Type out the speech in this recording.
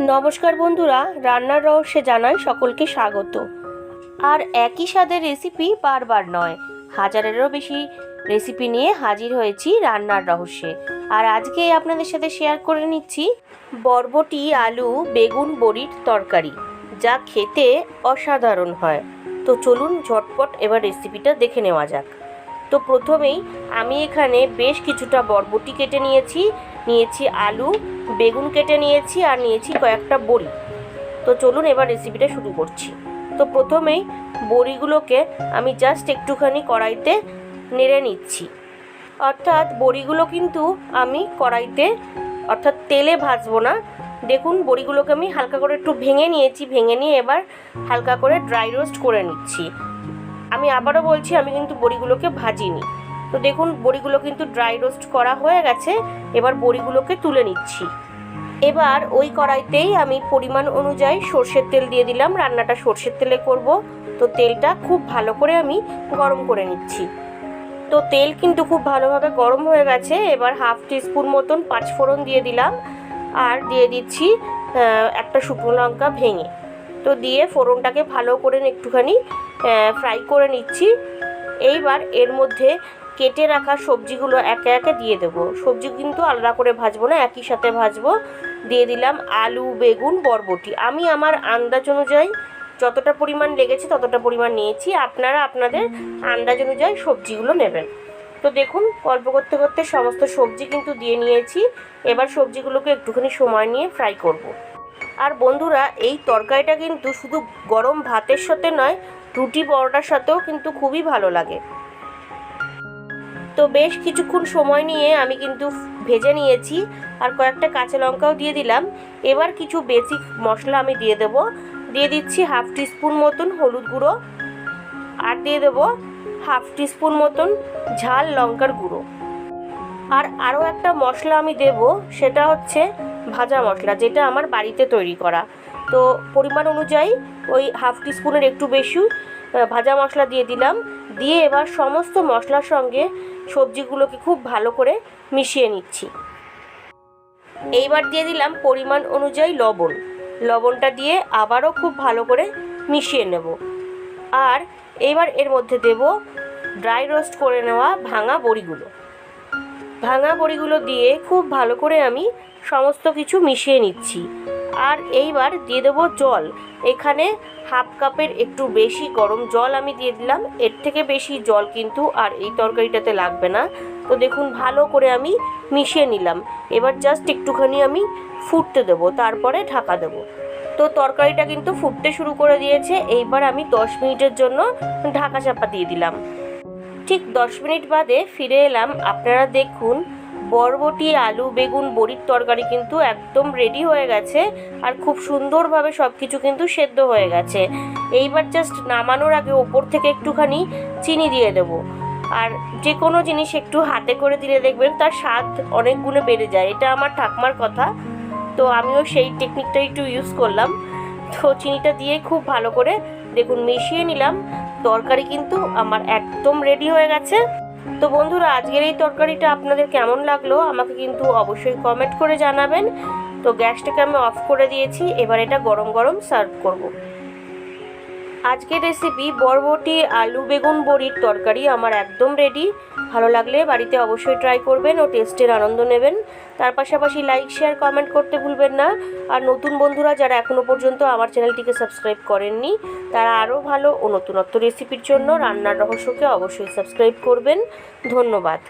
নমস্কার বন্ধুরা, রান্নার রহস্যে জানাই সকলকে স্বাগত। আর একই স্বাদের রেসিপি বারবার নয়, হাজারেরও বেশি রেসিপি নিয়ে হাজির হয়েছি রান্নার রহস্যে। আর আজকে আপনাদের সাথে শেয়ার করে নিচ্ছি বরবটি আলু বেগুন বড়ির তরকারি, যা খেতে অসাধারণ হয়। তো চলুন ঝটপট এবার রেসিপিটা দেখে নেওয়া যাক। তো প্রথমেই আমি এখানে বেশ কিছুটা বরবটি কেটে নিয়েছি আলু বেগুন কেটে নিয়েছি আর নিয়েছি কয়েকটা বড়ি। তো চলুন এবার রেসিপিটা শুরু করছি। তো প্রথমেই বড়িগুলোকে আমি জাস্ট একটুখানি কড়াইতে নেড়ে নিচ্ছি। অর্থাৎ বড়িগুলো কিন্তু আমি কড়াইতে অর্থাৎ তেলে ভাজবো না। দেখুন বড়িগুলোকে আমি হালকা করে একটু ভেঙে নিয়ে এবার হালকা করে ড্রাই রোস্ট করে নিচ্ছি। আমি আবারও বলছি, আমি কিন্তু বড়িগুলোকে ভাজিনি। তো দেখুন বড়িগুলো কিন্তু ড্রাই রোস্ট করা হয়ে গেছে। এবার বড়িগুলোকে তুলে নিচ্ছি। এবার ওই কড়াইতেই আমি পরিমাণ অনুযায়ী সর্ষের তেল দিয়ে দিলাম। রান্নাটা সর্ষের তেলে করব, তো তেলটা খুব ভালো করে আমি গরম করে নিচ্ছি। তো তেল কিন্তু খুব ভালোভাবে গরম হয়ে গেছে। এবার হাফ টিস্পুন মতন পাঁচফোড়ন দিয়ে দিলাম আর দিয়ে দিচ্ছি একটা শুকনো লঙ্কা ভেঙে। তো দিয়ে ফোড়নটাকে ভালো করে একটুখানি ফ্রাই করে নিচ্ছি। এইবার এর মধ্যে কেটে রাখা সবজিগুলো একে একে দিয়ে দেবো। সবজি কিন্তু আলাদা করে ভাজবো না, একই সাথে ভাজবো। দিয়ে দিলাম আলু বেগুন বরবটি। আমি আমার আন্দাজ অনুযায়ী যতটা পরিমাণ লেগেছে ততটা পরিমাণ নিয়েছি, আপনারা আপনাদের আন্দাজ অনুযায়ী সবজিগুলো নেবেন। তো দেখুন গল্প করতে করতে সমস্ত সবজি কিন্তু দিয়ে নিয়েছি। এবার সবজিগুলোকে একটুখানি সময় নিয়ে ফ্রাই করব। আর বন্ধুরা, এই তরকারিটা কিন্তু শুধু গরম ভাতের সাথে নয়, রুটি পরোটার সাথেও কিন্তু খুবই ভালো লাগে। তো বেশ কিছুক্ষণ সময় নিয়ে আমি কিন্তু ভেজে নিয়েছি আর কয়েকটা কাঁচা লঙ্কাও দিয়ে দিলাম। এবার কিছু বেসিক মশলা আমি দিয়ে দেবো। দিয়ে দিচ্ছি হাফ টিস্পুন মতন হলুদ গুঁড়ো আর দিয়ে দেবো হাফ টিস্পুন মতন ঝাল লঙ্কার গুঁড়ো। আর আরও একটা মশলা আমি দেব, সেটা হচ্ছে ভাজা মশলা, যেটা আমার বাড়িতে তৈরি করা। তো পরিমাণ অনুযায়ী ওই হাফ টিস্পুনের একটু বেশি ভাজা মশলা দিয়ে দিলাম। দিয়ে এবার সমস্ত মশলার সঙ্গে সবজিগুলোকে খুব ভালো করে মিশিয়ে নিচ্ছি। এইবার দিয়ে দিলাম পরিমাণ অনুযায়ী লবণ। লবণটা দিয়ে আবারও খুব ভালো করে মিশিয়ে নেব। আর এইবার এর মধ্যে দেব ড্রাই রোস্ট করে নেওয়া ভাঙা বড়িগুলো দিয়ে খুব ভালো করে আমি সমস্ত কিছু মিশিয়ে নিচ্ছি। আর এইবার দিয়ে দেবো জল। এখানে হাফ কাপের একটু বেশি গরম জল আমি দিয়ে দিলাম। এর থেকে বেশি জল কিন্তু আর এই তরকারিটাতে লাগবে না। তো দেখুন ভালো করে আমি মিশিয়ে নিলাম। এবার জাস্ট একটুখানি আমি ফুটতে দেবো, তারপরে ঢাকা দেবো। তো তরকারিটা কিন্তু ফুটতে শুরু করে দিয়েছে। এইবার আমি 10 মিনিটের জন্য ঢাকা চাপা দিয়ে দিলাম। ঠিক 10 মিনিট বাদে ফিরে এলাম। আপনারা দেখুন বরবটি আলু বেগুন বড়ির তরকারি কিন্তু একদম রেডি হয়ে গেছে আর খুব সুন্দরভাবে সব কিছু কিন্তু সেদ্ধ হয়ে গেছে। এইবার জাস্ট নামানোর আগে ওপর থেকে একটুখানি চিনি দিয়ে দেবো। আর যে কোনো জিনিস একটু হাতে করে দিলে দেখবেন তার স্বাদ অনেক গুণে বেড়ে যায়। এটা আমার ঠাকুমার কথা, তো আমিও সেই টেকনিকটা একটু ইউজ করলাম। তো চিনিটা দিয়ে খুব ভালো করে দেখুন মিশিয়ে নিলাম। তরকারি কিন্তু আমার একদম রেডি হয়ে গেছে। তো বন্ধুরা, আজকের এই তরকারিটা আপনাদের কেমন লাগলো আমাকে কিন্তু অবশ্যই কমেন্ট করে জানাবেন। তো গ্যাসটাকে আমি অফ করে দিয়েছি। এবার এটা গরম গরম সার্ভ করব। আজকের রেসিপি বরবটি আলু বেগুন বড়ির তরকারি আমার একদম রেডি। ভালো লাগলে বাড়িতে অবশ্যই ট্রাই করবেন ও টেস্টের আনন্দ নেবেন। তার পাশাপাশি লাইক শেয়ার কমেন্ট করতে ভুলবেন না। আর নতুন বন্ধুরা যারা এখনও পর্যন্ত আমার চ্যানেলটিকে সাবস্ক্রাইব করেননি, তারা আরও ভালো ও নতুনত্ব রেসিপির জন্য রান্নার রহস্যকে অবশ্যই সাবস্ক্রাইব করবেন। ধন্যবাদ।